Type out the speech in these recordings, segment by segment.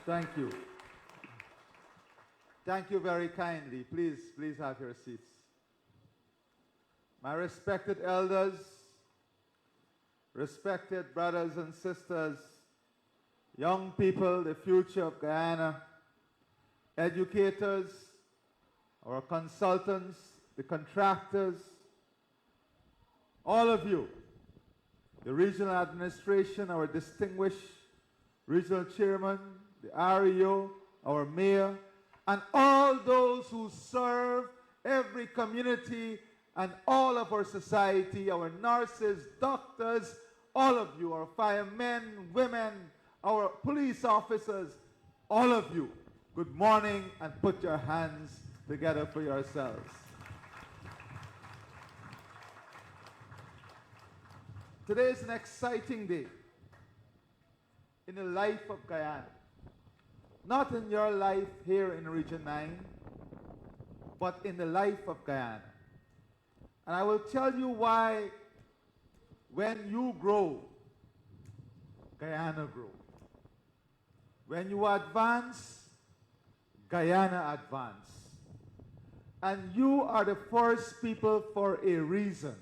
Thank you. Thank you very kindly. Please, please have your seats. My respected elders, respected brothers and sisters, young people, the future of Guyana, educators, our consultants, the contractors, all of you, the regional administration, our distinguished regional chairman, the REO, our mayor, and all those who serve every community and all of our society, our nurses, doctors, all of you, our firemen, women, our police officers, all of you, good morning, and put your hands together for yourselves. Today is an exciting day in the life of Guyana. Not in your life here in Region 9, but in the life of Guyana. And I will tell you why when you grow, Guyana grows. When you advance, Guyana advance. And you are the first people for a reason.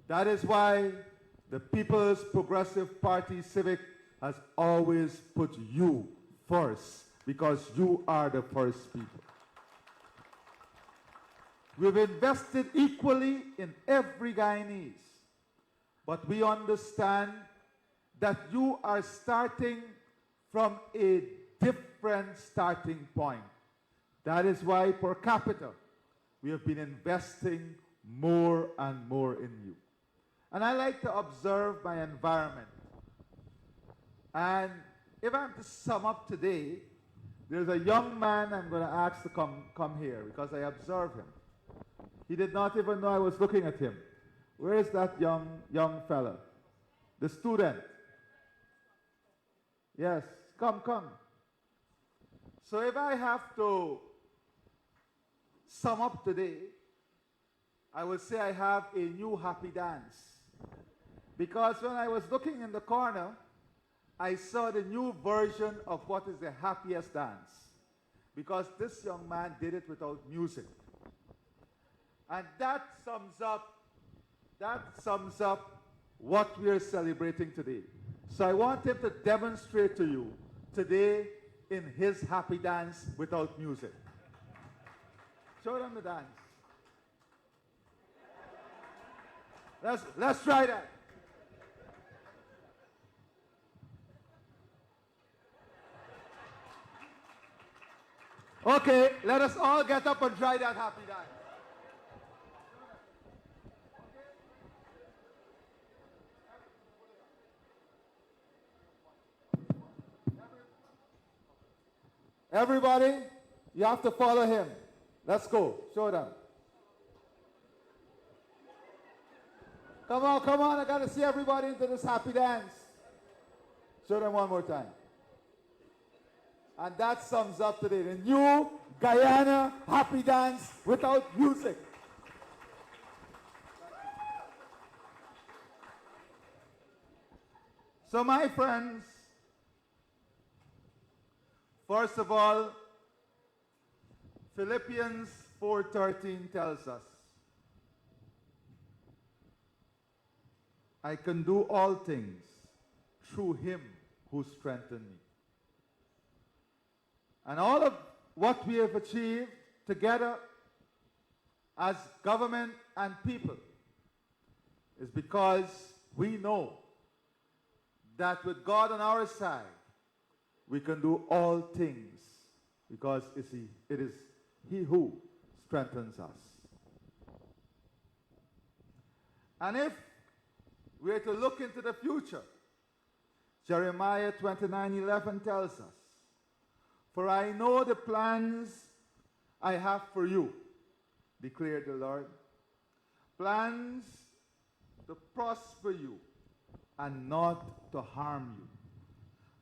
That is why the People's Progressive Party Civic has always put you first, because you are the first people. We've invested equally in every Guyanese, but we understand that you are starting from a different starting point. That is why per capita we have been investing more and more in you. And I like to observe my environment. And if I'm to sum up today, there's a young man I'm going to ask to come here because I observed him. He did not even know I was looking at him. Where is that young fella? The student. Yes, come. So if I have to sum up today, I would say I have a new happy dance. Because when I was looking in the corner, I saw the new version of what is the happiest dance. Because this young man did it without music. And that sums up what we are celebrating today. So I want him to demonstrate to you today in his happy dance without music. Show them the dance. Let's try that. Okay, let us all get up and try that happy dance. Everybody, you have to follow him. Let's go. Show them. Come on. I got to see everybody into this happy dance. Show them one more time. And that sums up today the new Guyana happy dance without music. So my friends, first of all, Philippians 4:13 tells us, I can do all things through him who strengthened me. And all of what we have achieved together as government and people is because we know that with God on our side, we can do all things because it is He who strengthens us. And if we are to look into the future, Jeremiah 29:11 tells us, for I know the plans I have for you, declared the Lord. Plans to prosper you and not to harm you.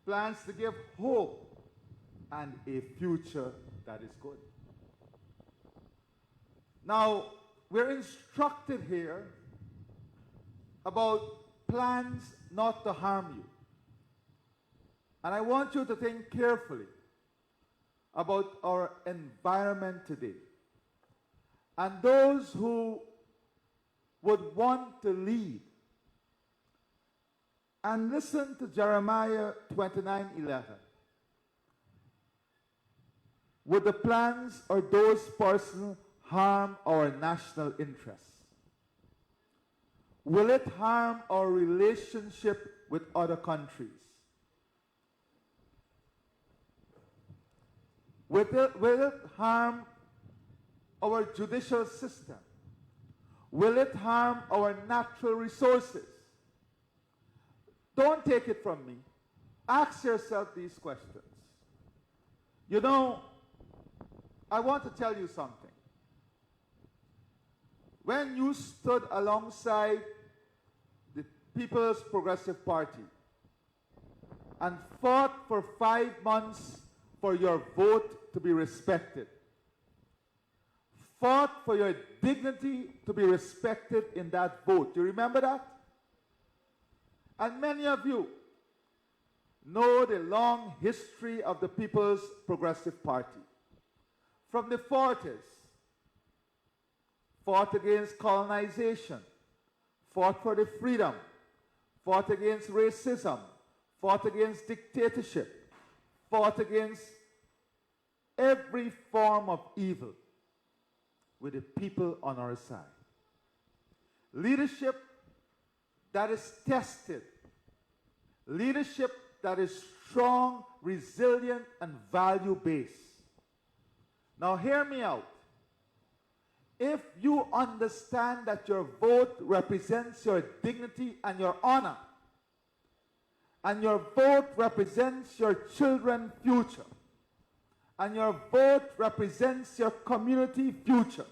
Plans to give hope and a future that is good. Now, we're instructed here about plans not to harm you. And I want you to think carefully about our environment today. And those who would want to lead. And listen to Jeremiah 29:11. Would the plans or those persons harm our national interests? Will it harm our relationship with other countries? Will it harm our judicial system? Will it harm our natural resources? Don't take it from me. Ask yourself these questions. You know, I want to tell you something. When you stood alongside the People's Progressive Party and fought for 5 months for your vote to be respected, fought for your dignity to be respected in that vote. You remember that? And many of you know the long history of the People's Progressive Party. From the 40s, fought against colonization, fought for the freedom, fought against racism, fought against dictatorship, fought against every form of evil with the people on our side. Leadership that is tested, leadership that is strong, resilient, and value-based. Now hear me out. If you understand that your vote represents your dignity and your honor, and your vote represents your children's future, and your vote represents your community future,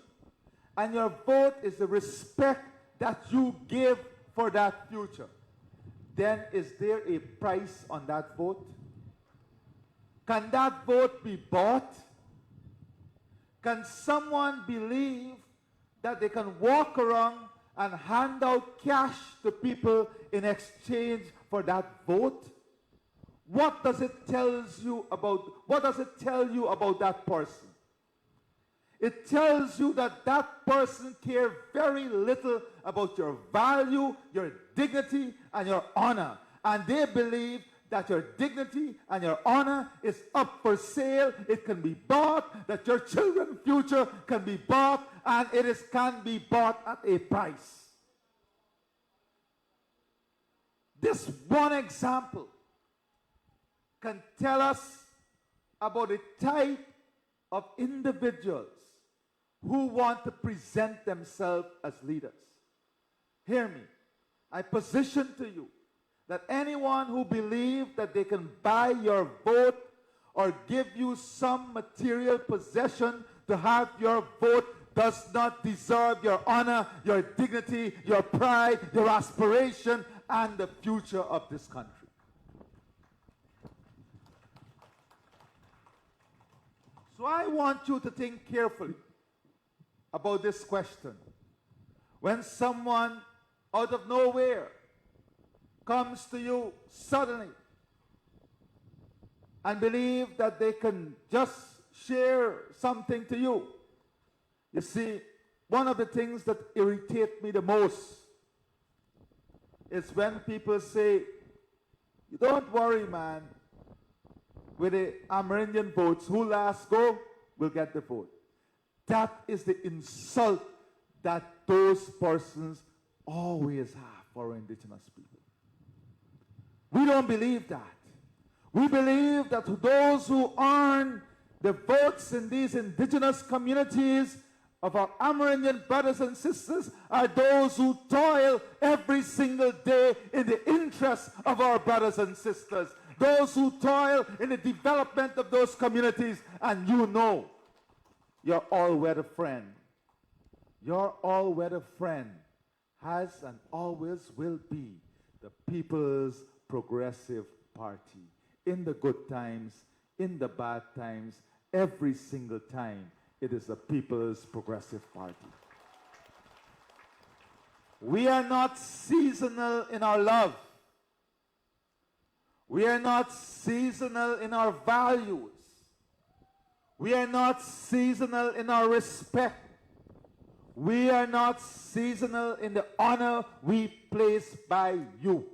and your vote is the respect that you give for that future, then is there a price on that vote? Can that vote be bought? Can someone believe that they can walk around and hand out cash to people in exchange for that vote? What does it tell you about that person? It tells you that that person cares very little about your value, your dignity, and your honor. And they believe that your dignity and your honor is up for sale, it can be bought, that your children's future can be bought, and can be bought at a price. This one example can tell us about the type of individuals who want to present themselves as leaders. Hear me. I position to you that anyone who believes that they can buy your vote or give you some material possession to have your vote does not deserve your honor, your dignity, your pride, your aspiration, and the future of this country. So I want you to think carefully about this question. When someone out of nowhere comes to you suddenly and believe that they can just share something to you. You see, one of the things that irritate me the most is when people say, don't worry, man, with the Amerindian votes, who last go will get the vote. That is the insult that those persons always have for indigenous people. We don't believe that. We believe that those who earn the votes in these indigenous communities of our Amerindian brothers and sisters are those who toil every single day in the interest of our brothers and sisters. Those who toil in the development of those communities. And you know, your all-weather friend, your all-weather friend has and always will be the People's Progressive Party. In the good times, in the bad times, every single time, it is the People's Progressive Party. We are not seasonal in our love. We are not seasonal in our values. We are not seasonal in our respect. We are not seasonal in the honor we place by you.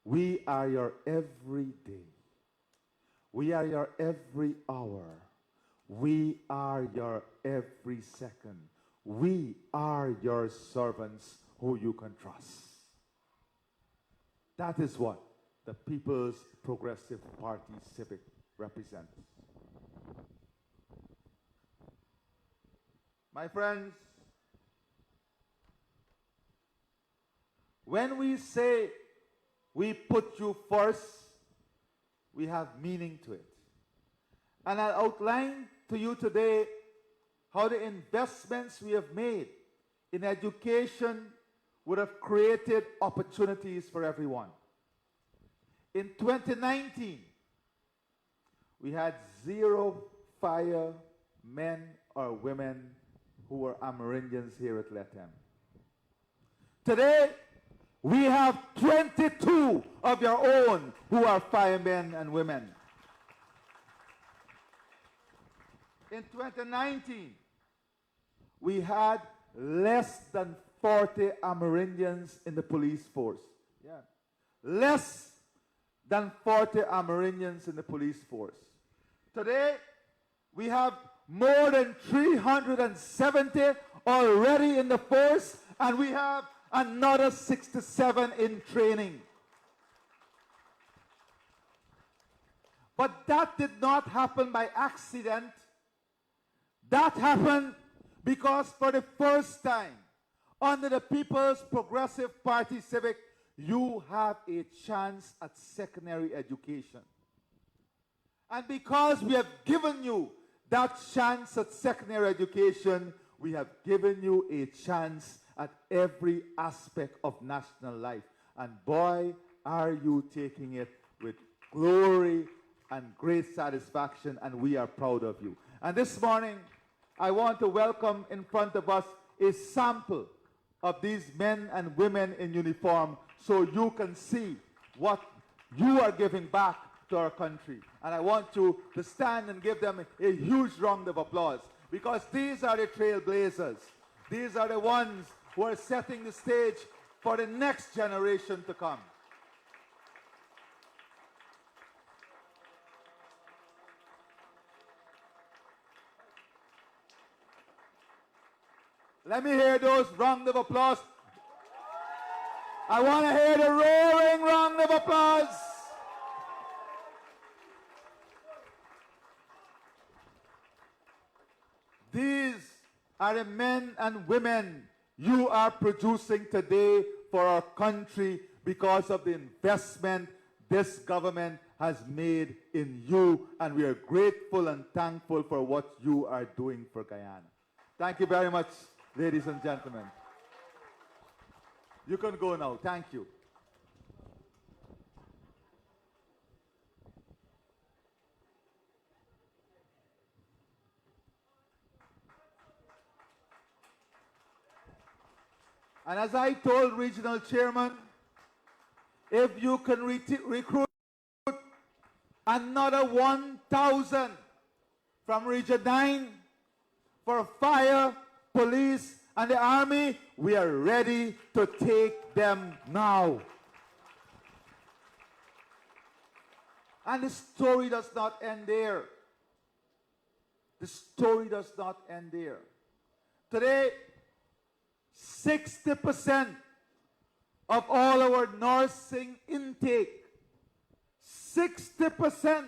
We are your everyday. We are your every hour. We are your every second. We are your servants who you can trust. That is what the People's Progressive Party Civic represents. My friends, when we say we put you first, we have meaning to it. And I'll outline to you today how the investments we have made in education would have created opportunities for everyone. In 2019, we had 0 firemen or women who were Amerindians here at Lethem. Today, we have 22 of your own who are firemen and women. In 2019, we had less than 40 Amerindians in the police force. Yeah. Less than 40 Amerindians in the police force. Today, we have more than 370 already in the force, and we have another 67 in training. But that did not happen by accident. That happened because for the first time, under the People's Progressive Party Civic, you have a chance at secondary education. And because we have given you that chance at secondary education, we have given you a chance at every aspect of national life. And boy, are you taking it with glory and great satisfaction, and we are proud of you. And this morning, I want to welcome in front of us a sample of these men and women in uniform so you can see what you are giving back to our country. And I want you to stand and give them a huge round of applause, because these are the trailblazers. These are the ones who are setting the stage for the next generation to come. Let me hear those round of applause. I want to hear the roaring round of applause. These are the men and women you are producing today for our country because of the investment this government has made in you, and we are grateful and thankful for what you are doing for Guyana. Thank you very much, ladies and gentlemen. You can go now. Thank you. And as I told Regional Chairman, if you can recruit another 1,000 from Region 9 for fire, police, and the army, we are ready to take them now. And the story does not end there. The story does not end there. Today, 60% of all our nursing intake, 60%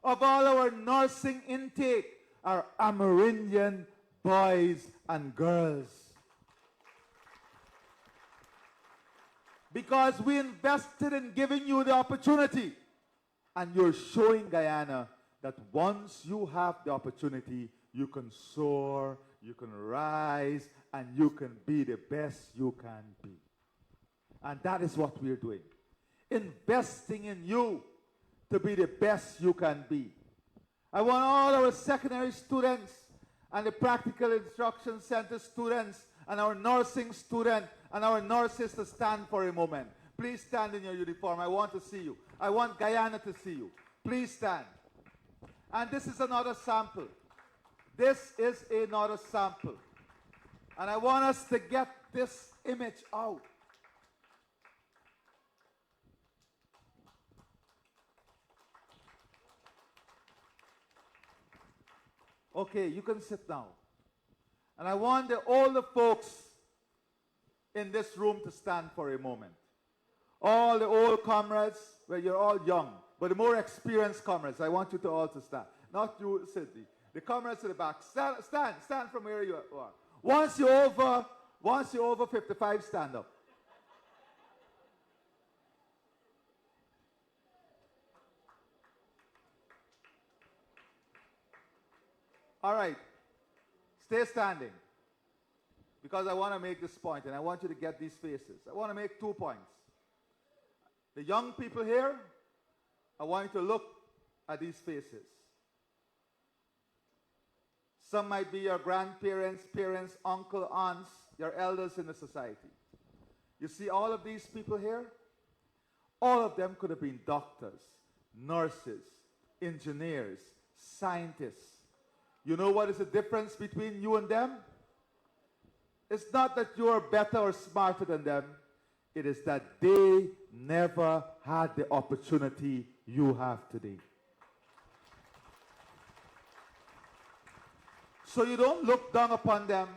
of all our nursing intake are Amerindian boys and girls. Because we invested in giving you the opportunity, and you're showing Guyana that once you have the opportunity, you can soar, you can rise, and you can be the best you can be. And that is what we're doing. Investing in you to be the best you can be. I want all our secondary students and the practical instruction center students and our nursing students and our nurses to stand for a moment. Please stand in your uniform. I want to see you. I want Guyana to see you. Please stand. And this is another sample. This is another sample. And I want us to get this image out. Okay, you can sit down. And I want all the folks in this room to stand for a moment. All the old comrades, well, you're all young, but the more experienced comrades, I want you to all to stand. Not you, Sydney. The comrades to the back. Stand from where you are. Once you're over 55, stand up. All right. Stay standing. Because I want to make this point, and I want you to get these faces. I want to make 2 points. The young people here, I want you to look at these faces. Some might be your grandparents, parents, uncle, aunts, your elders in the society. You see all of these people here? All of them could have been doctors, nurses, engineers, scientists. You know what is the difference between you and them? It's not that you are better or smarter than them. It is that they never had the opportunity you have today. So you don't look down upon them.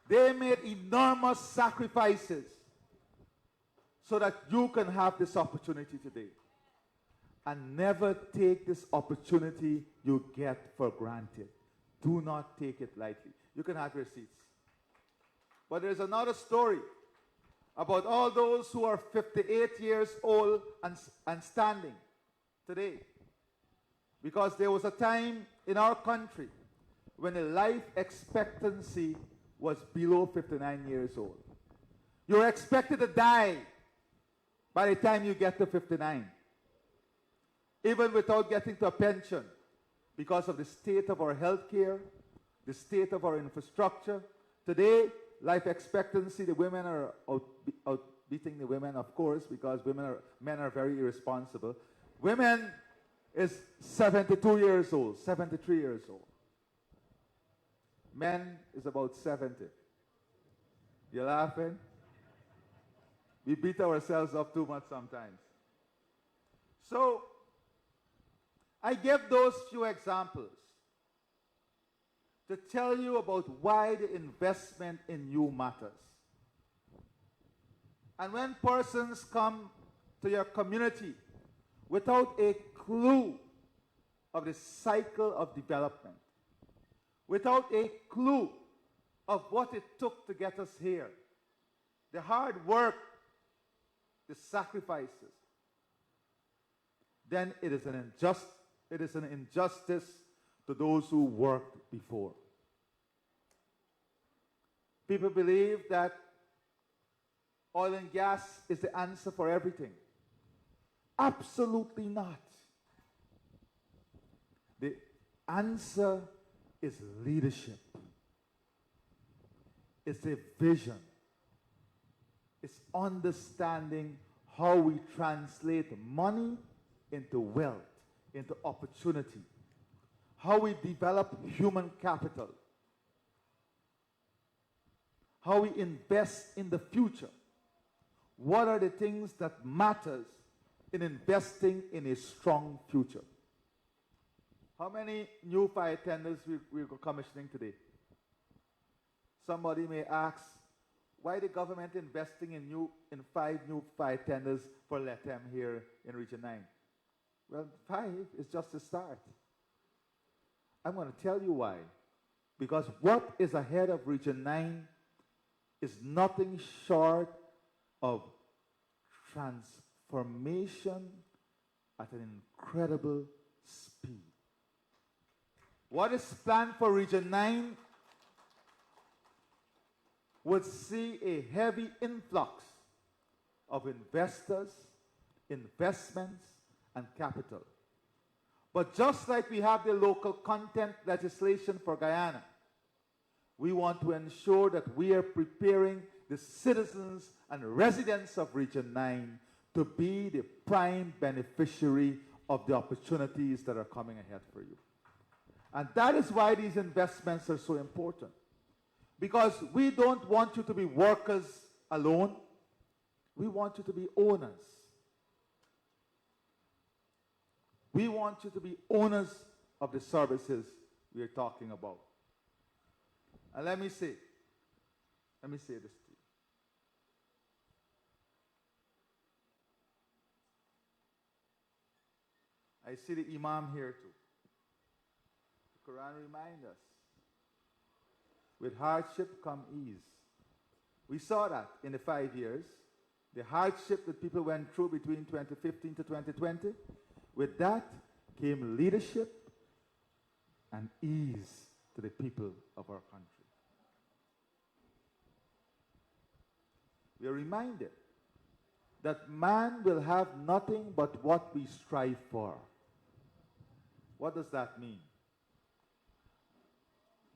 They made enormous sacrifices so that you can have this opportunity today. And never take this opportunity you get for granted. Do not take it lightly. You can have your seats. But there's another story about all those who are 58 years old and standing today. Because there was a time in our country when the life expectancy was below 59 years old. You're expected to die by the time you get to 59. Even without getting to a pension, because of the state of our health care, the state of our infrastructure. Today, life expectancy, the women are outbeating the women, of course, because men are very irresponsible. Women is 72 years old, 73 years old. Men is about 70. You laughing? We beat ourselves up too much sometimes. So, I give those few examples to tell you about why the investment in you matters. And when persons come to your community without a clue of the cycle of development, without a clue of what it took to get us here, the hard work, the sacrifices, then it is an injustice to those who worked before. People believe that oil and gas is the answer for everything. Absolutely not. The answer is leadership. It's a vision. It's understanding how we translate money into wealth, into opportunity. How we develop human capital. How we invest in the future. What are the things that matters in investing in a strong future? How many new fire tenders we're commissioning today? Somebody may ask, why the government investing in 5 new fire tenders for LETEM here in Region 9? Well, 5 is just a start. I'm going to tell you why. Because what is ahead of Region 9 is nothing short of transformation at an incredible speed. What is planned for Region 9 would see a heavy influx of investors, investments, and capital. But just like we have the local content legislation for Guyana, we want to ensure that we are preparing the citizens and residents of Region 9 to be the prime beneficiary of the opportunities that are coming ahead for you. And that is why these investments are so important. Because we don't want you to be workers alone. We want you to be owners. We want you to be owners of the services we are talking about. And let me say this to you. I see the Imam here too. The Quran reminds us, with hardship come ease. We saw that in the 5 years. The hardship that people went through between 2015 to 2020, with that came leadership and ease to the people of our country. We are reminded that man will have nothing but what we strive for. What does that mean?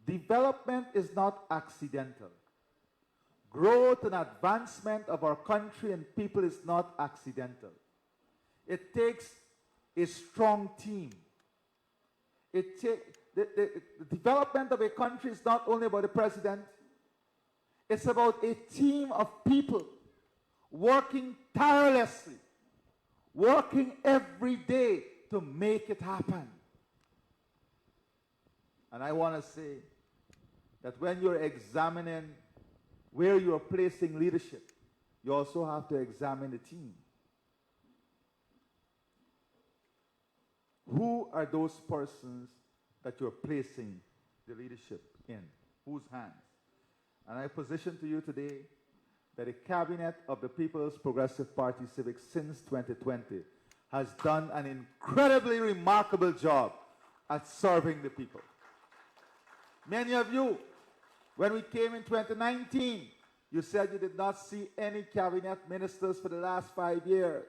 Development is not accidental. Growth and advancement of our country and people is not accidental. It takes a strong team. The development of a country is not only about the president. It's about a team of people working tirelessly, working every day to make it happen. And I want to say that when you're examining where you're placing leadership, you also have to examine the team. Who are those persons that you're placing the leadership in? Whose hands? And I position to you today that the cabinet of the People's Progressive Party Civic since 2020 has done an incredibly remarkable job at serving the people. Many of you, when we came in 2019, you said you did not see any cabinet ministers for the last 5 years.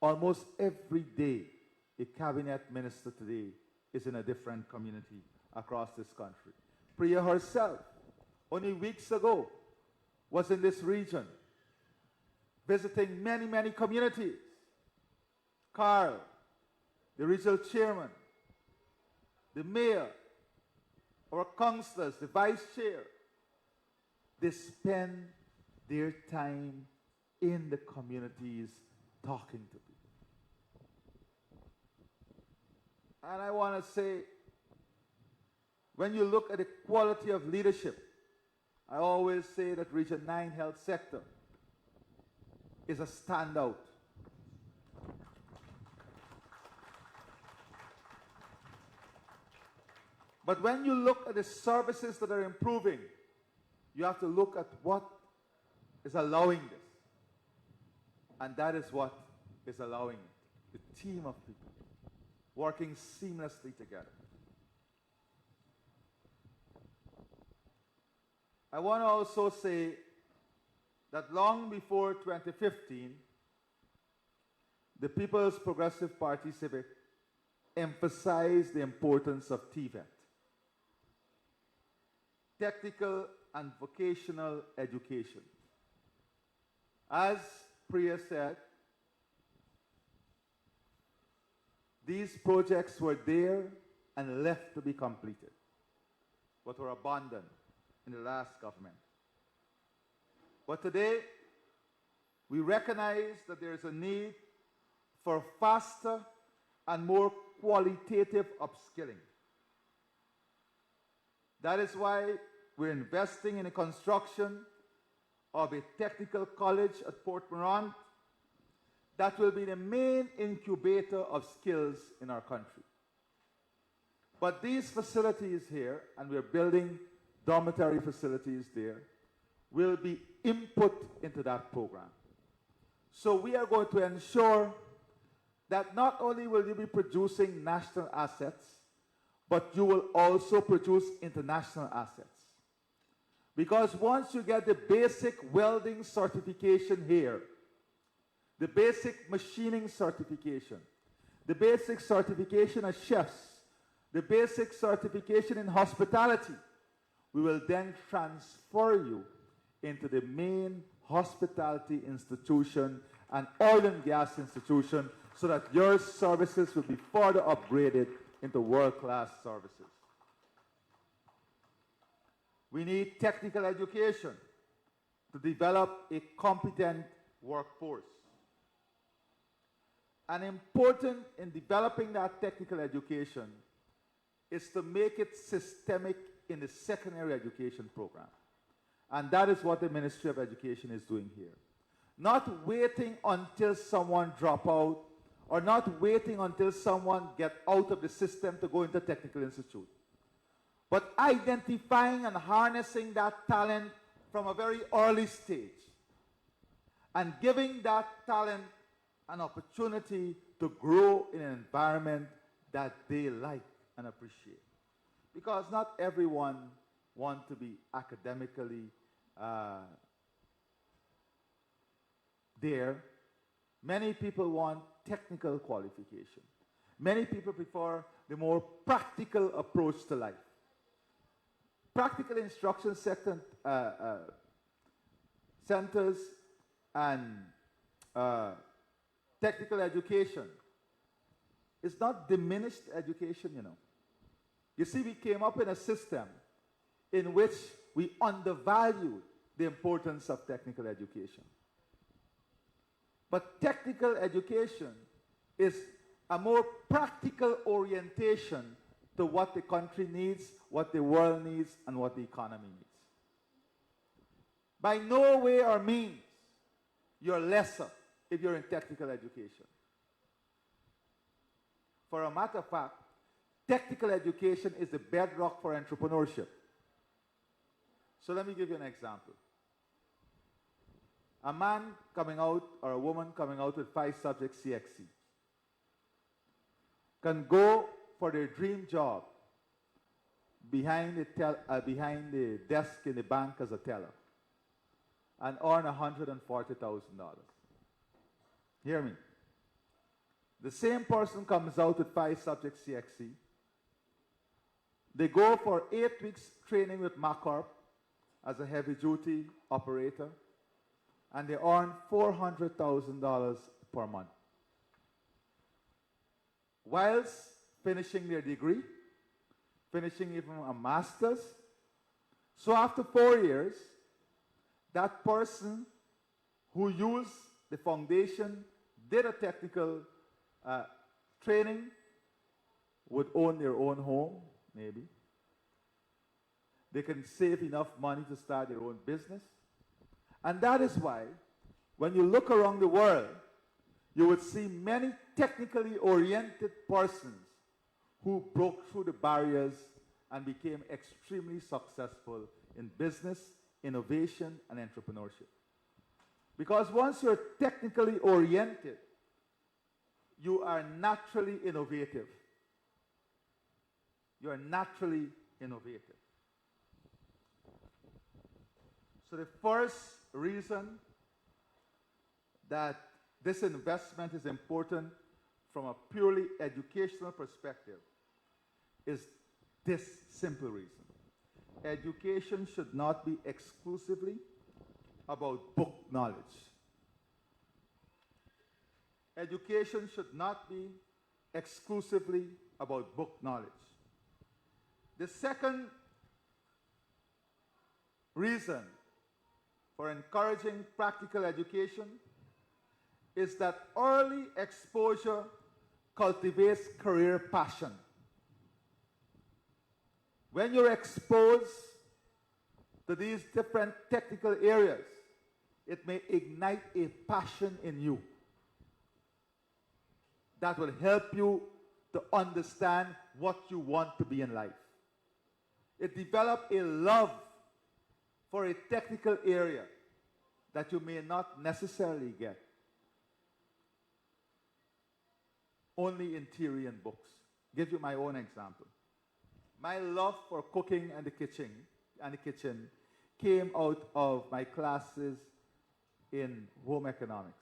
Almost every day, a cabinet minister today is in a different community across this country. Priya herself, only weeks ago, was in this region, visiting many, many communities. Carl, the regional chairman, the mayor, our councillors, the vice chair, they spend their time in the communities talking to people. And I want to say, when you look at the quality of leadership, I always say that Region 9 health sector is a standout. But when you look at the services that are improving, you have to look at what is allowing this. And that is what is allowing it. The team of people working seamlessly together. I want to also say that long before 2015, the People's Progressive Party Civic emphasized the importance of TVET, technical and vocational education. As Priya said, these projects were there and left to be completed, but were abandoned in the last government. But today, we recognize that there is a need for faster and more qualitative upskilling. That is why we're investing in the construction of a technical college at Port Morant that will be the main incubator of skills in our country. But these facilities here, and we're building dormitory facilities there, will be input into that program. So we are going to ensure that not only will you be producing national assets, but you will also produce international assets. Because once you get the basic welding certification here, the basic machining certification, the basic certification as chefs, the basic certification in hospitality, We will then transfer you into the main hospitality institution and oil and gas institution so that your services will be further upgraded into world-class services. We need technical education to develop a competent workforce. And important in developing that technical education is to make it systemic in the secondary education program. And that is what the Ministry of Education is doing here. Not waiting until someone drop out or not waiting until someone get out of the system to go into technical institute, but identifying and harnessing that talent from a very early stage and giving that talent an opportunity to grow in an environment that they like and appreciate. Because not everyone wants to be academically there. Many people want technical qualification. Many people prefer the more practical approach to life. Practical instruction centers and technical education is not diminished education, you know. You see, we came up in a system in which we undervalued the importance of technical education. But technical education is a more practical orientation to what the country needs, what the world needs, and what the economy needs. By no way or means you're lesser if you're in technical education. For a matter of fact, technical education is the bedrock for entrepreneurship. So let me give you an example. A man coming out or a woman coming out with 5 subjects CXC can go for their dream job behind the desk in the bank as a teller and earn $140,000. Hear me. The same person comes out with 5 subjects CXC. They go for 8 weeks training with MACORP as a heavy-duty operator, and they earn $400,000 per month. Whilst finishing their degree, finishing even a master's. So after 4 years, that person who used the foundation, did a technical training, would own their own home, maybe. They can save enough money to start their own business. And that is why, when you look around the world, you would see many technically oriented persons who broke through the barriers and became extremely successful in business, innovation, and entrepreneurship. Because once you're technically oriented, you are naturally innovative. You are naturally innovative. So the first reason that this investment is important from a purely educational perspective is this simple reason. Education should not be exclusively about book knowledge. Education should not be exclusively about book knowledge. The second reason for encouraging practical education is that early exposure cultivates career passion. When you're exposed to these different technical areas, it may ignite a passion in you that will help you to understand what you want to be in life. It develops a love for a technical area that you may not necessarily get only in theory and books. Give you my own example. My love for cooking and the kitchen came out of my classes in home economics.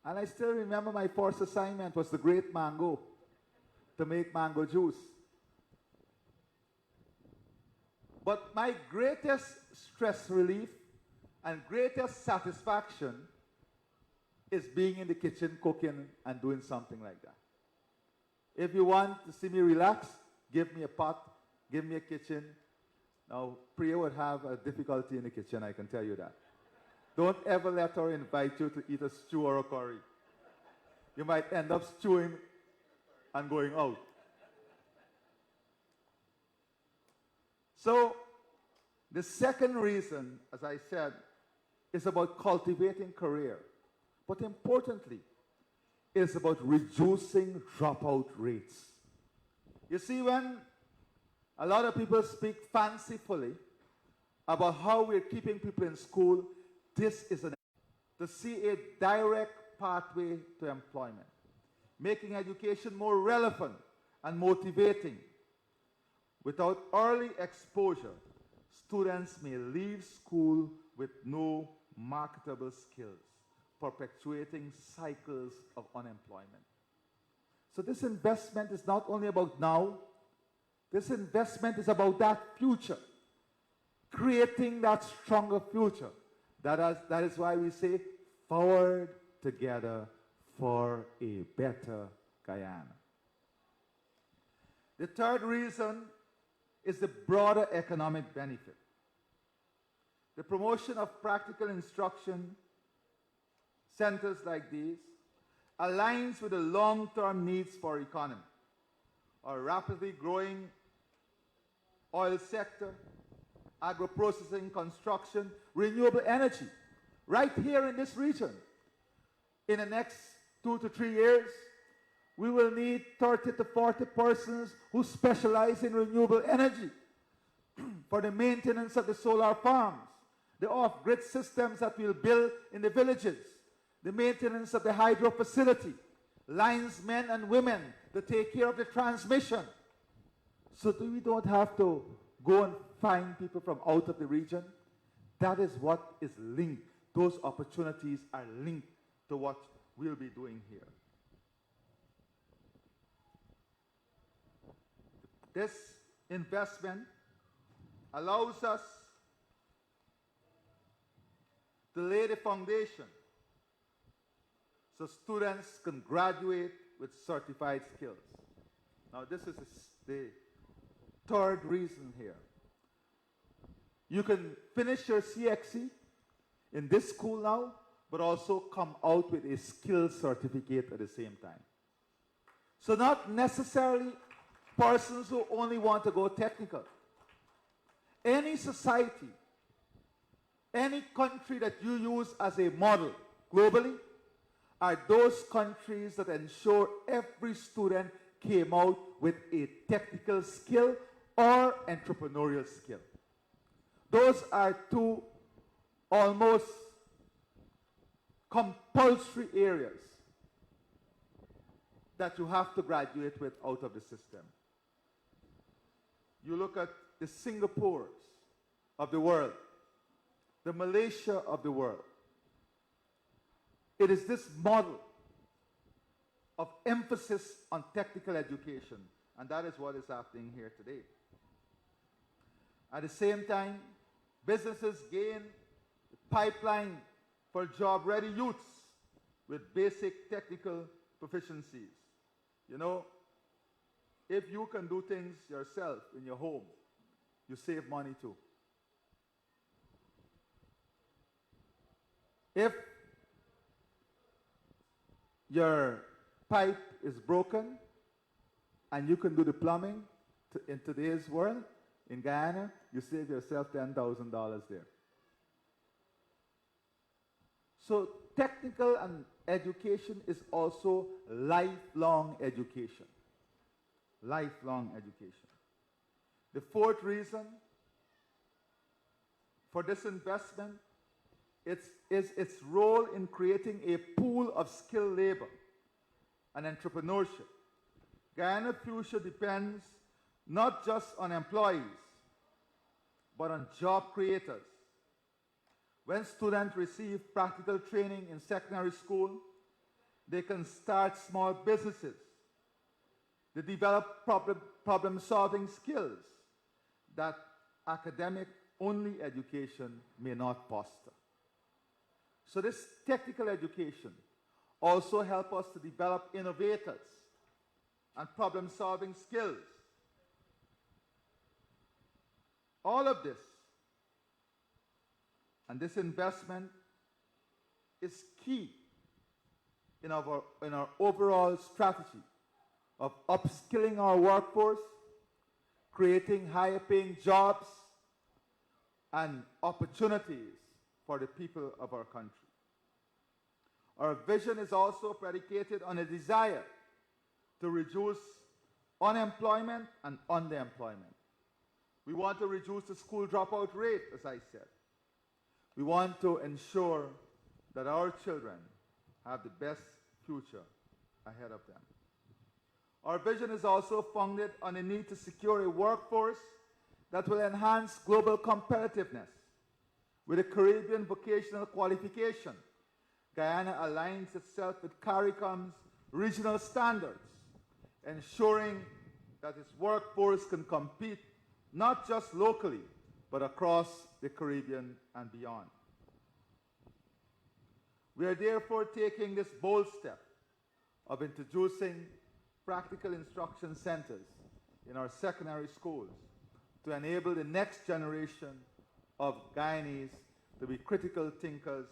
And I still remember my first assignment was the great mango, to make mango juice. But my greatest stress relief and greatest satisfaction is being in the kitchen, cooking, and doing something like that. If you want to see me relax, give me a pot, give me a kitchen. Now, Priya would have a difficulty in the kitchen, I can tell you that. Don't ever let her invite you to eat a stew or a curry. You might end up stewing and going out. So, the second reason, as I said, is about cultivating career. But importantly, it's about reducing dropout rates. You see, when a lot of people speak fancifully about how we're keeping people in school, this is to see a direct pathway to employment, making education more relevant and motivating. Without early exposure, students may leave school with no marketable skills, perpetuating cycles of unemployment. So this investment is not only about now, this investment is about that future, creating that stronger future. That is why we say, forward together for a better Guyana. The third reason is the broader economic benefit. The promotion of practical instruction centers like these aligns with the long-term needs for economy. Our rapidly growing oil sector, agro-processing, construction, renewable energy, right here in this region. In the next 2 to 3 years, we will need 30 to 40 persons who specialize in renewable energy for the maintenance of the solar farms, the off-grid systems that we'll build in the villages, the maintenance of the hydro facility, linesmen and women to take care of the transmission. So we don't have to go and find people from out of the region. That is what is linked. Those opportunities are linked to what we'll be doing here. This investment allows us to lay the foundation so students can graduate with certified skills. Now, this is the third reason here. You can finish your CXC in this school now, but also come out with a skills certificate at the same time. So not necessarily persons who only want to go technical. Any society, any country that you use as a model globally are those countries that ensure every student came out with a technical skill or entrepreneurial skill. Those are two almost compulsory areas that you have to graduate with out of the system. You look at the Singapores of the world, the Malaysia of the world. It is this model of emphasis on technical education, and that is what is happening here today. At the same time, businesses gain the pipeline for job-ready youths with basic technical proficiencies. You know, if you can do things yourself in your home, you save money too. If your pipe is broken and you can do the plumbing in today's world, in Guyana, you save yourself $10,000 there. So technical and education is also lifelong education. Lifelong education. The fourth reason for this investment is its role in creating a pool of skilled labor and entrepreneurship. Guyana future depends not just on employees, but on job creators. When students receive practical training in secondary school, they can start small businesses. They develop problem-solving skills that academic-only education may not foster. So this technical education also helps us to develop innovators and problem-solving skills. All of this, and this investment is key in our overall strategy of upskilling our workforce, creating higher paying jobs and opportunities for the people of our country. Our vision is also predicated on a desire to reduce unemployment and underemployment. We want to reduce the school dropout rate, as I said. We want to ensure that our children have the best future ahead of them. Our vision is also founded on the need to secure a workforce that will enhance global competitiveness. With a Caribbean vocational qualification, Guyana aligns itself with CARICOM's regional standards, ensuring that its workforce can compete not just locally, but across the Caribbean and beyond. We are therefore taking this bold step of introducing practical instruction centers in our secondary schools to enable the next generation of Guyanese to be critical thinkers,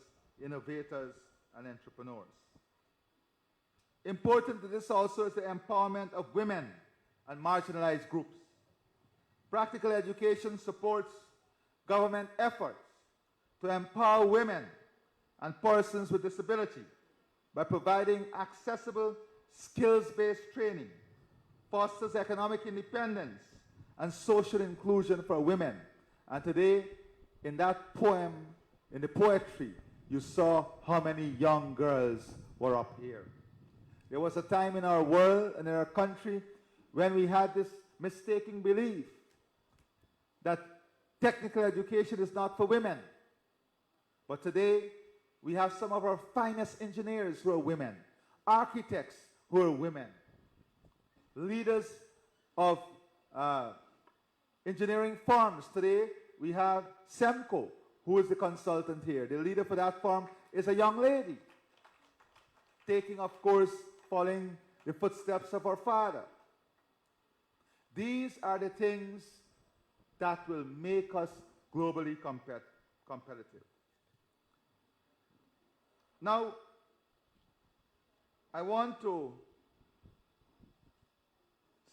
innovators, and entrepreneurs. Important to this also is the empowerment of women and marginalized groups. Practical education supports government efforts to empower women and persons with disability by providing accessible skills-based training, fosters economic independence and social inclusion for women. And today, in that poem, in the poetry, you saw how many young girls were up here. There was a time in our world and in our country when we had this mistaken belief that technical education is not for women. But today, we have some of our finest engineers who are women, architects who are women, leaders of engineering firms. Today, we have SEMCO, who is the consultant here. The leader for that firm is a young lady, taking, of course, following the footsteps of her father. These are the things that will make us globally competitive. Now, I want to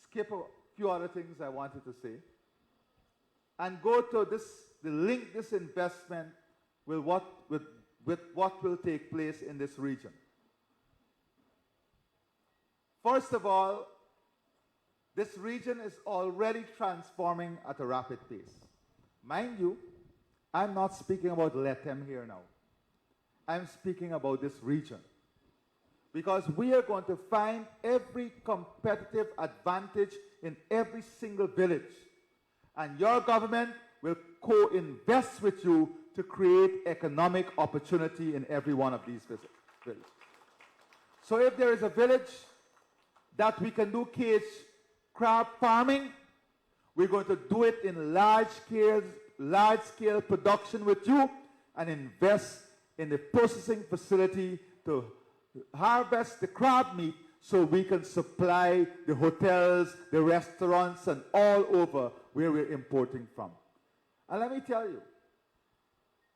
skip a few other things I wanted to say and go to link this investment with what will take place in this region. First of all, this region is already transforming at a rapid pace. Mind you, I'm not speaking about Lethem here now. I'm speaking about this region. Because we are going to find every competitive advantage in every single village. And your government will co-invest with you to create economic opportunity in every one of these villages. So if there is a village that we can do cage crab farming, we're going to do it in large scale production with you and invest in the processing facility to harvest the crab meat so we can supply the hotels, the restaurants, and all over where we're importing from. And let me tell you,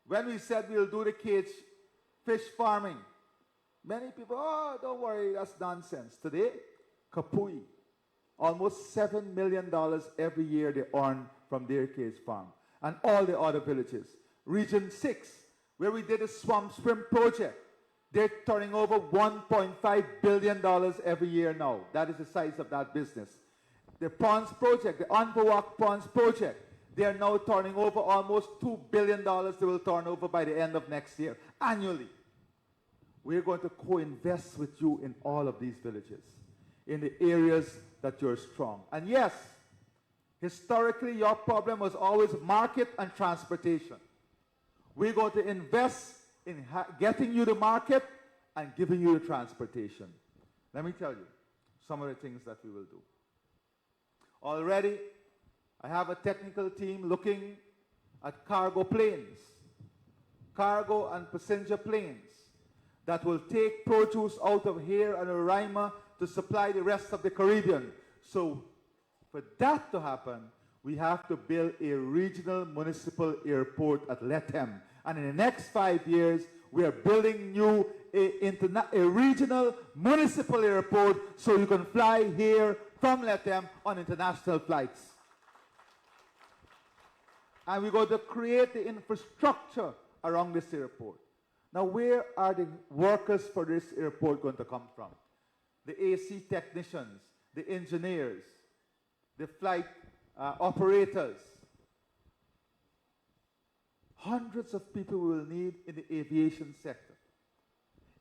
when we said we'll do the cage fish farming, many people, oh, don't worry, that's nonsense. Today, Kapui, almost $7 million every year they earn from their cage farm. And all the other villages. Region 6, where we did a swamp swim project, they're turning over $1.5 billion every year now. That is the size of that business. The prawns project, the Anpawak prawns project, they are now turning over almost $2 billion they will turn over by the end of next year, annually. We're going to co-invest with you in all of these villages, in the areas that you're strong. And yes, historically your problem was always market and transportation. We're going to invest in getting you the market and giving you the transportation. Let me tell you some of the things that we will do. Already, I have a technical team looking at cargo planes, cargo and passenger planes that will take produce out of here and Roraima to supply the rest of the Caribbean. So for that to happen, we have to build a regional municipal airport at Lethem. And in the next 5 years, we are building a regional municipal airport so you can fly here from Lethem on international flights. And we're going to create the infrastructure around this airport. Now, where are the workers for this airport going to come from? The AC technicians, the engineers, the flight operators. Hundreds of people we will need in the aviation sector.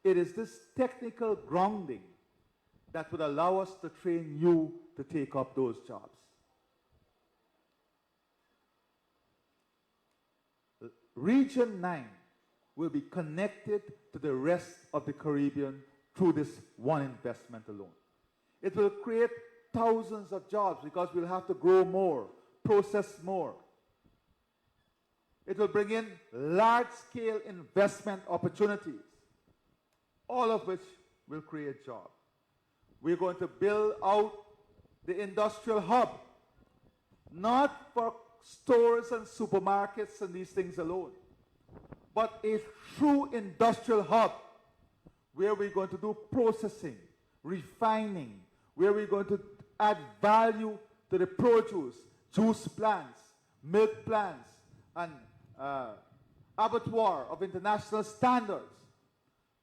It is this technical grounding that would allow us to train you to take up those jobs. Region 9 will be connected to the rest of the Caribbean through this one investment alone. It will create thousands of jobs because we'll have to grow more, process more. It will bring in large-scale investment opportunities, all of which will create jobs. We're going to build out the industrial hub, not for stores and supermarkets and these things alone, but a true industrial hub where we're going to do processing, refining, where we're going to add value to the produce, juice plants, milk plants, and abattoir of international standards.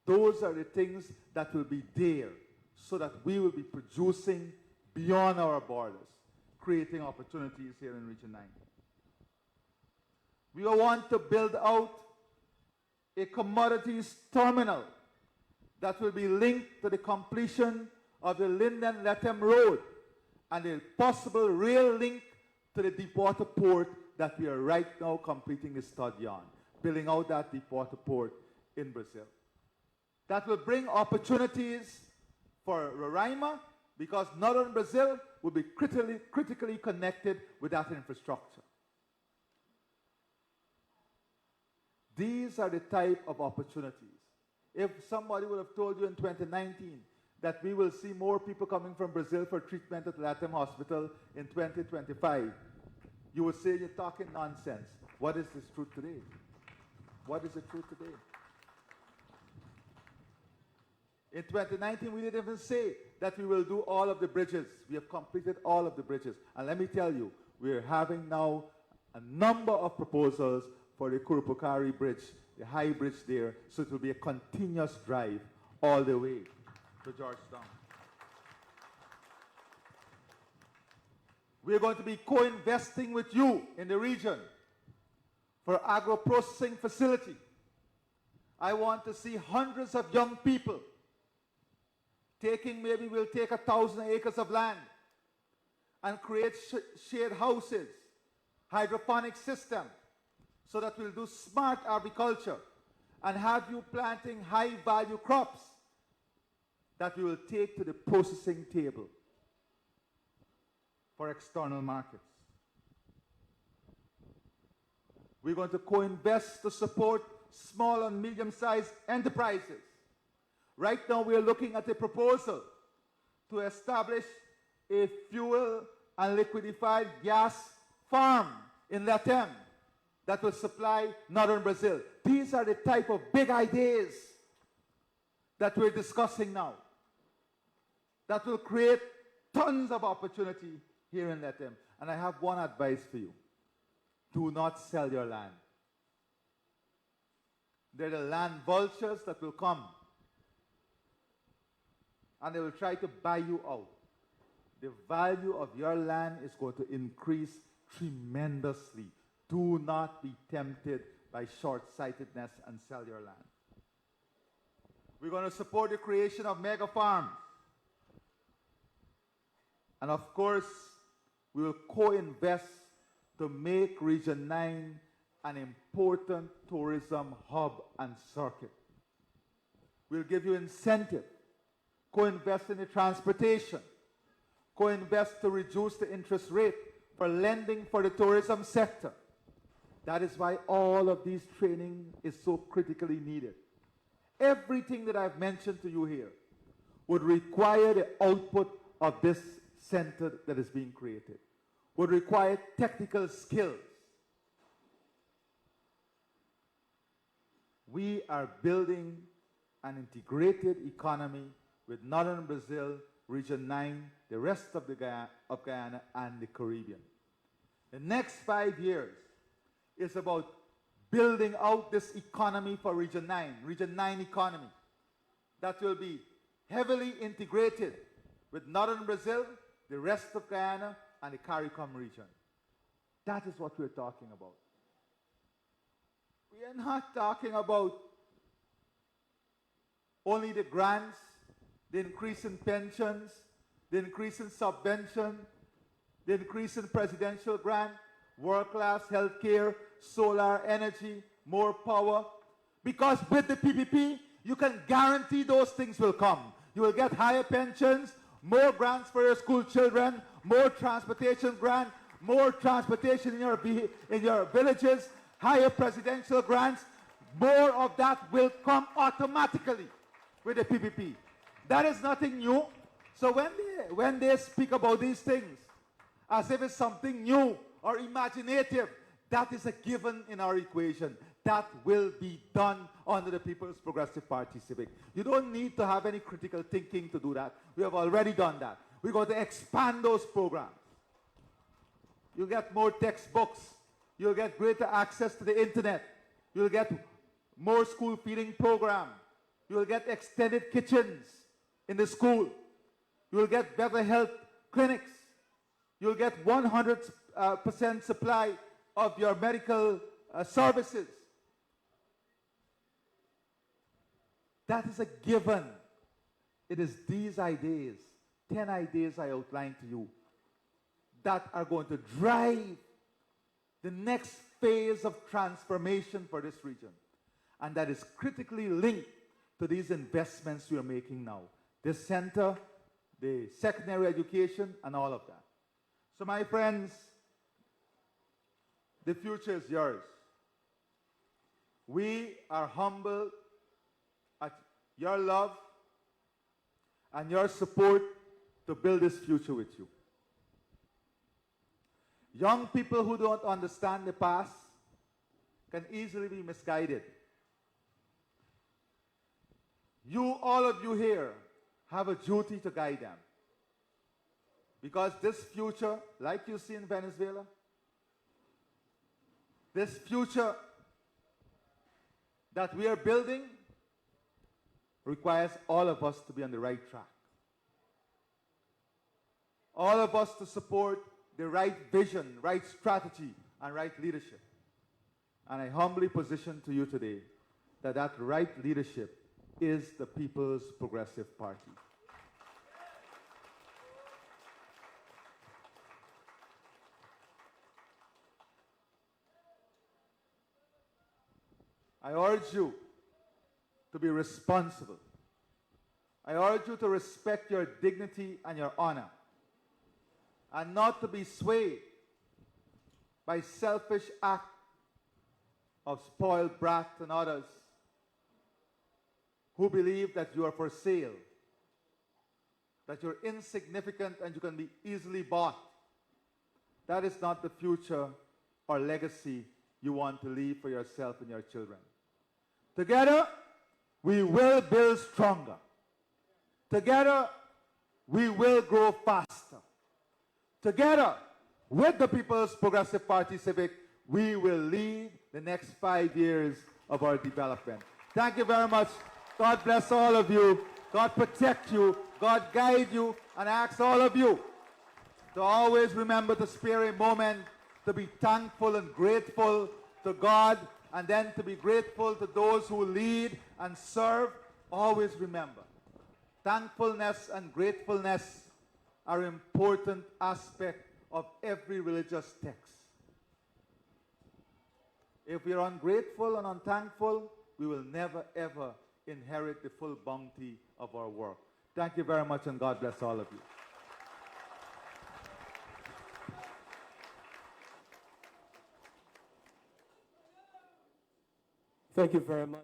Those are the things that will be there so that we will be producing beyond our borders, creating opportunities here in Region 9. We want to build out a commodities terminal that will be linked to the completion of the Linden-Lethem Road and a possible rail link to the deepwater port that we are right now completing the study on, building out that deepwater port in Brazil. That will bring opportunities for Roraima because northern Brazil will be critically connected with that infrastructure. These are the type of opportunities. If somebody would have told you in 2019 that we will see more people coming from Brazil for treatment at Lethem Hospital in 2025, you would say you're talking nonsense. What is this truth today? What is the truth today? In 2019, we didn't even say that we will do all of the bridges. We have completed all of the bridges. And let me tell you, we are having now a number of proposals for the Kurupukari Bridge, the high bridge there, so it will be a continuous drive all the way to Georgetown. We are going to be co-investing with you in the region for agro-processing facility. I want to see hundreds of young people maybe we'll take 1,000 acres of land and create shade houses, hydroponic system, so that we'll do smart agriculture and have you planting high-value crops that we will take to the processing table for external markets. We're going to co-invest to support small and medium-sized enterprises. Right now, we are looking at a proposal to establish a fuel and liquefied gas farm in Lethem that will supply northern Brazil. These are the type of big ideas that we're discussing now that will create tons of opportunity here in Lethem. And I have one advice for you. Do not sell your land. There are the land vultures that will come and they will try to buy you out. The value of your land is going to increase tremendously. Do not be tempted by short-sightedness and sell your land. We're going to support the creation of mega farms. And of course, we will co-invest to make Region 9 an important tourism hub and circuit. We'll give you incentive. Co-invest in the transportation. Co-invest to reduce the interest rate for lending for the tourism sector. That is why all of these training is so critically needed. Everything that I've mentioned to you here would require the output of this center that is being created, would require technical skills. We are building an integrated economy with Northern Brazil, Region 9, the rest of Guyana, and the Caribbean. The next 5 years is about building out this economy for Region 9 economy that will be heavily integrated with Northern Brazil, the rest of Guyana, and the CARICOM region. That is what we're talking about. We are not talking about only the grants, the increase in pensions, the increase in subvention, the increase in presidential grant, world-class health care, solar energy, more power. Because with the PPP, you can guarantee those things will come. You will get higher pensions, more grants for your school children, more transportation grant, more transportation in your villages, higher presidential grants. More of that will come automatically with the PPP. That is nothing new. So when they speak about these things as if it's something new or imaginative, that is a given in our equation. That will be done under the People's Progressive Party Civic. You don't need to have any critical thinking to do that. We have already done that. We're going to expand those programs. You'll get more textbooks. You'll get greater access to the internet. You'll get more school feeding program. You'll get extended kitchens in the school. You'll get better health clinics. You'll get 100% supply of your medical services. That is a given. It is these ideas, 10 ideas I outlined to you, that are going to drive the next phase of transformation for this region. And that is critically linked to these investments we are making now. This center, the secondary education, and all of that. So my friends, the future is yours. We are humbled at your love and your support to build this future with you. Young people who don't understand the past can easily be misguided. You, all of you here, have a duty to guide them. Because this future, like you see in Venezuela, this future that we are building requires all of us to be on the right track. All of us to support the right vision, right strategy, and right leadership. And I humbly position to you today that that right leadership is the People's Progressive Party. I urge you to be responsible. I urge you to respect your dignity and your honor, and not to be swayed by selfish acts of spoiled brats and others who believe that you are for sale, that you're insignificant and you can be easily bought. That is not the future or legacy you want to leave for yourself and your children. Together, we will build stronger. Together, we will grow faster. Together, with the People's Progressive Party Civic, we will lead the next 5 years of our development. Thank you very much. God bless all of you. God protect you. God guide you. And I ask all of you to always remember to spare a moment to be thankful and grateful to God, and then to be grateful to those who lead and serve. Always remember, thankfulness and gratefulness are important aspects of every religious text. If we are ungrateful and unthankful, we will never ever inherit the full bounty of our work. Thank you very much, and God bless all of you. Thank you very much.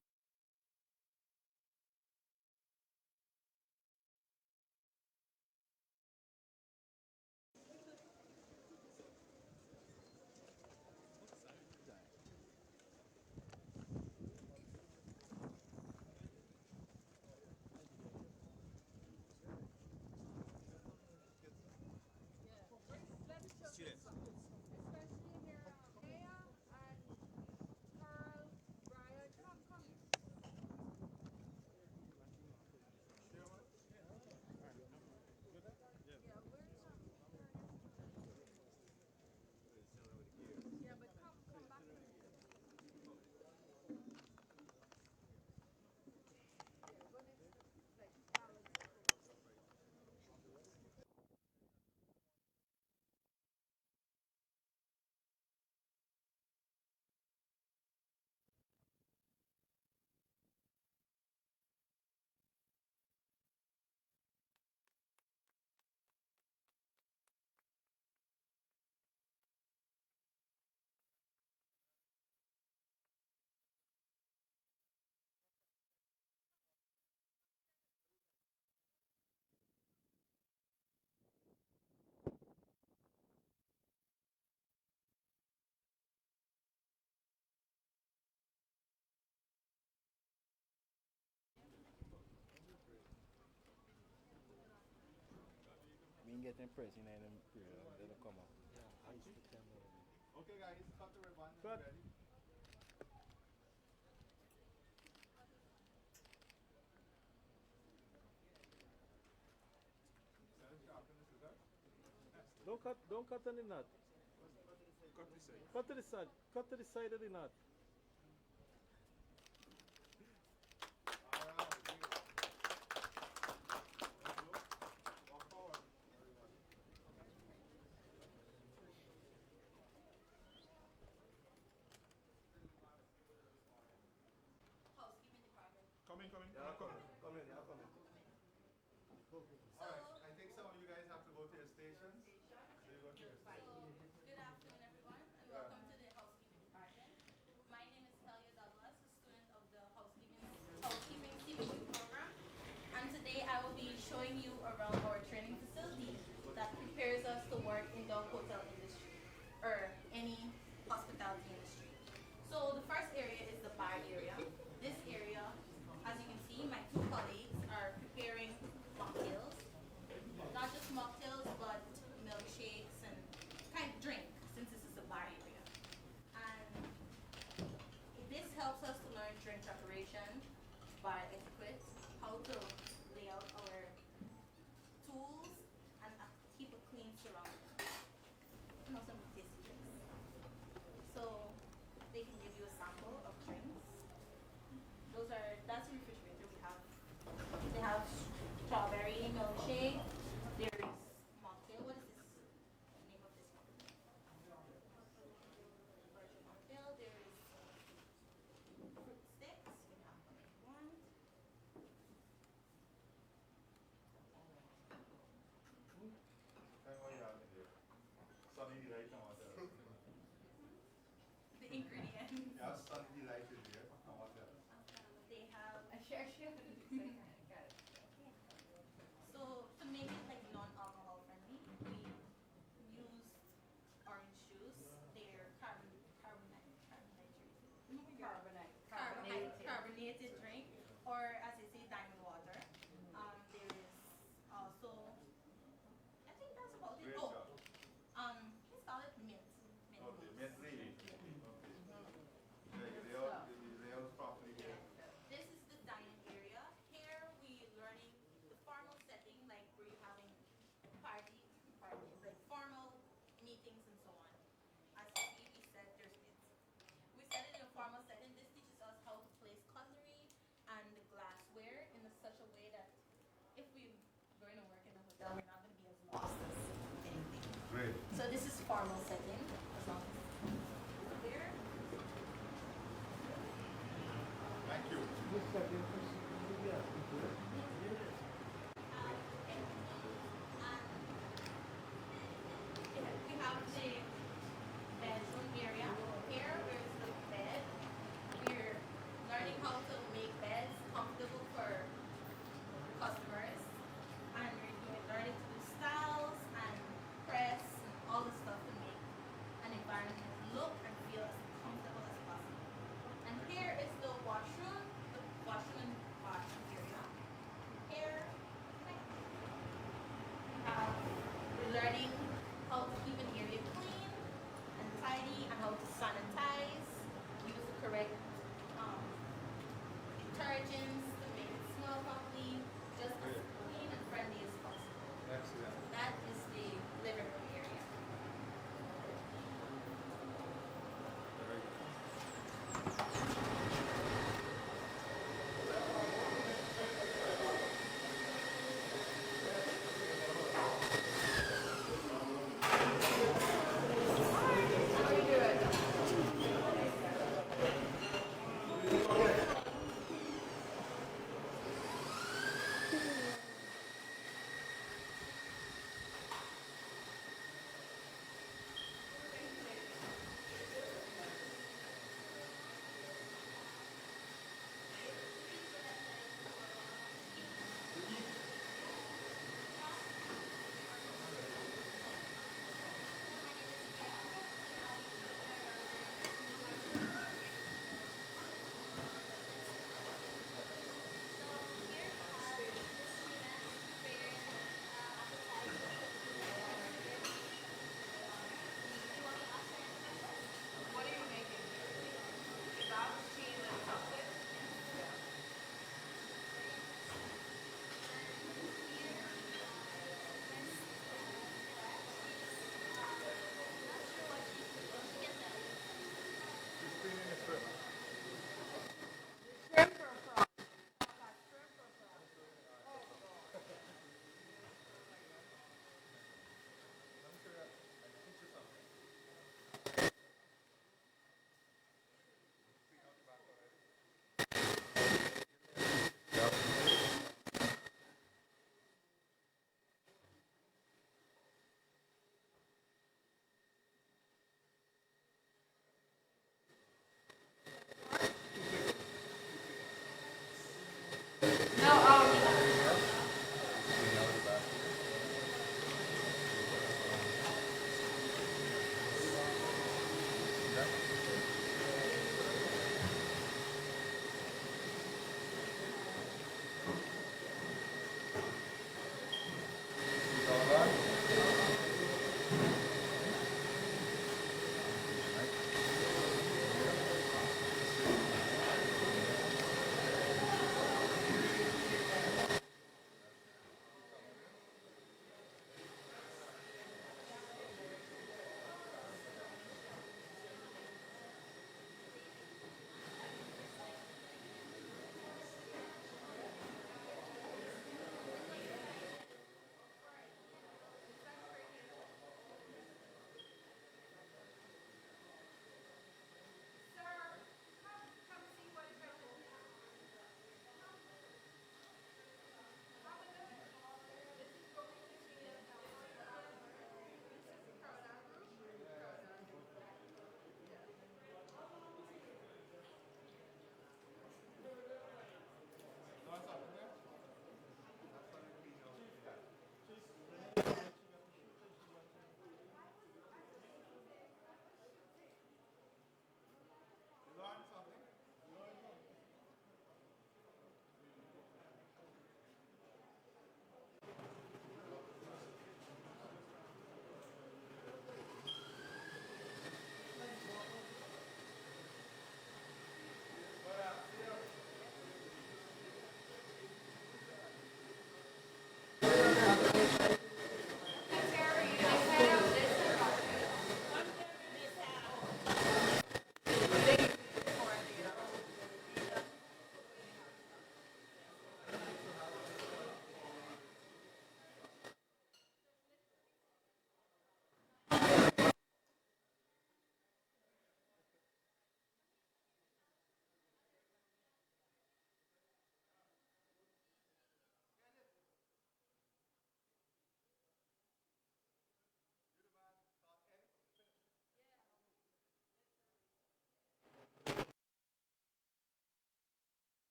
We can get them press in and they'll come up. Okay, guys, cut the ribbon. Cut. Ready? Sharpen the scissors. Don't cut any knot. Cut to the side. Cut to the side of the knot. All right. Walk forward, everyone. Housekeeping department. Coming, coming, Yeah, coming. come in, yeah, come in. All right. I think some of you guys have to go to your stations. So you go to your stations. Good afternoon, everyone, and welcome to the housekeeping department. My name is Talia Douglas, a student of the housekeeping CBQ program, and today I will be showing you around our training facility that prepares us to work in the hotel industry or any hospitality industry. So the first area is the bar area. This area, as you can see, my two colleagues are preparing mocktails. Not just mocktails, but milkshakes and kind of drink, since this is a bar area. And this helps us to learn drink preparation, bar etiquette, how to lay out our tools, and keep a clean surrounding. And also tasty drinks. So they can give you a sample of drinks. That's the refrigerator we have. They have strawberry milkshake. There is mocktail. What is this? The name of this mocktail? Virgin mocktail. There is fruit sticks. You can have one if you want. Tell me what you have in there. Sunny delight and what else? The ingredients. You have sunny delight in there and what else? They have. Sure. Got it. So to make it like non-alcohol friendly, we used orange juice. They're carbonated drink, or as they say, diamond water. There is also, I think that's about it. Great Oh, job. let's call it mint. Okay, mint leaf. Okay. They all properly here. This is the dining area. Here we learning the formal setting, like where you're having parties, like formal meetings and so on. As you see, we said there's it. We set it in a formal setting. This teaches us how to place cutlery and the glassware in such a way that if we're going to work in a hotel, we're not going to be as lost as anything. Great. So this is formal setting, as long as it's clear. Thank you. We have the bedroom area here. Where's the bed? We're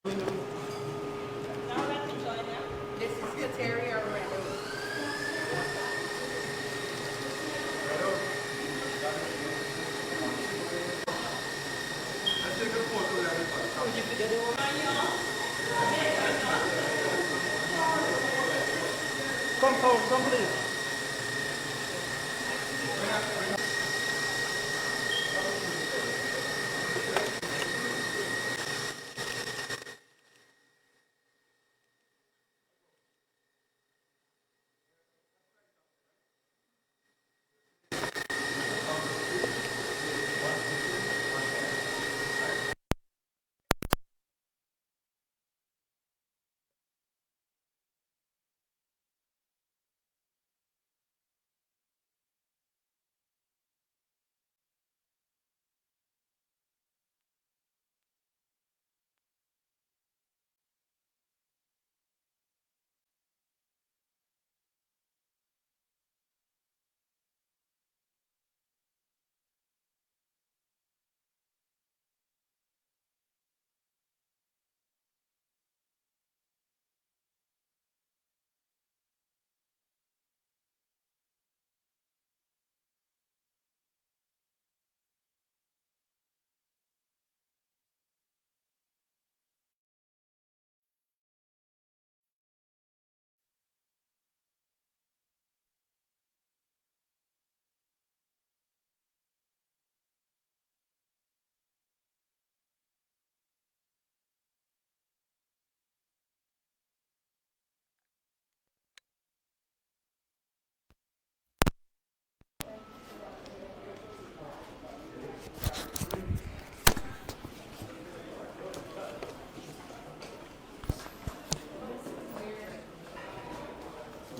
Now let me join them. This is Kateri or Redo. Come home, come please.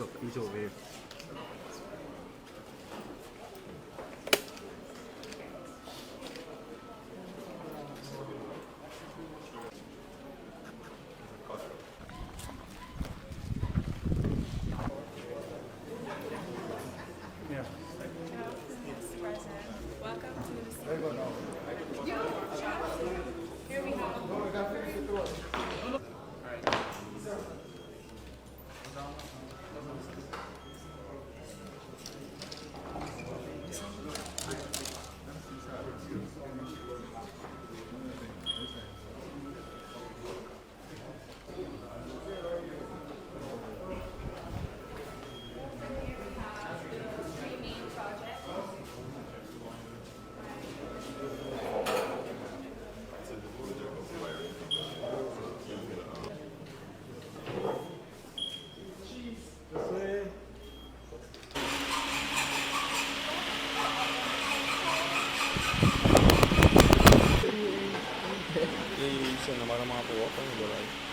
Look, he's over here. Yeah. Welcome to the Here we go. Three main projects. Yung mga mga po, ano ba?